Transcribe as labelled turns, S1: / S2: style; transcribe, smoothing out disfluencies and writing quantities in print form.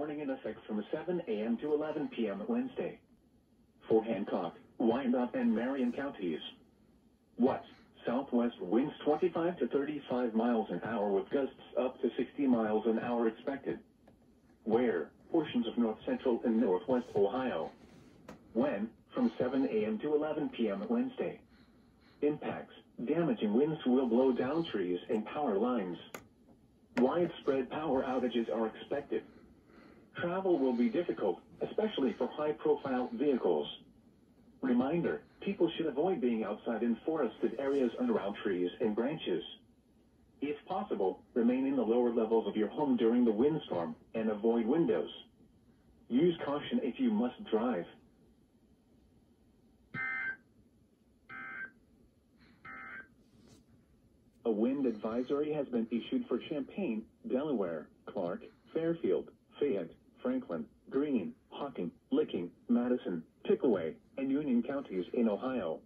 S1: warning in effect from 7 a.m. to 11 p.m. Wednesday. For Hancock, Wyandotte, and Marion counties. West, southwest winds 25 to 35 miles an hour with gusts up to 60 miles an hour expected. Where, portions of north central and northwest Ohio. When, from 7 a.m. to 11 p.m. Wednesday. Impacts, damaging winds will blow down trees and power lines. Widespread power outages are expected. Travel will be difficult, especially for high-profile vehicles. Reminder, people should avoid being outside in forested areas and around trees and branches. If possible, remain in the lower levels of your home during the windstorm and avoid windows. Use caution if you must drive. A wind advisory has been issued for Champaign, Delaware, Clark, Fairfield, Fayette, Franklin, Greene, Hocking, Licking, Madison, Pickaway, and Union counties in Ohio.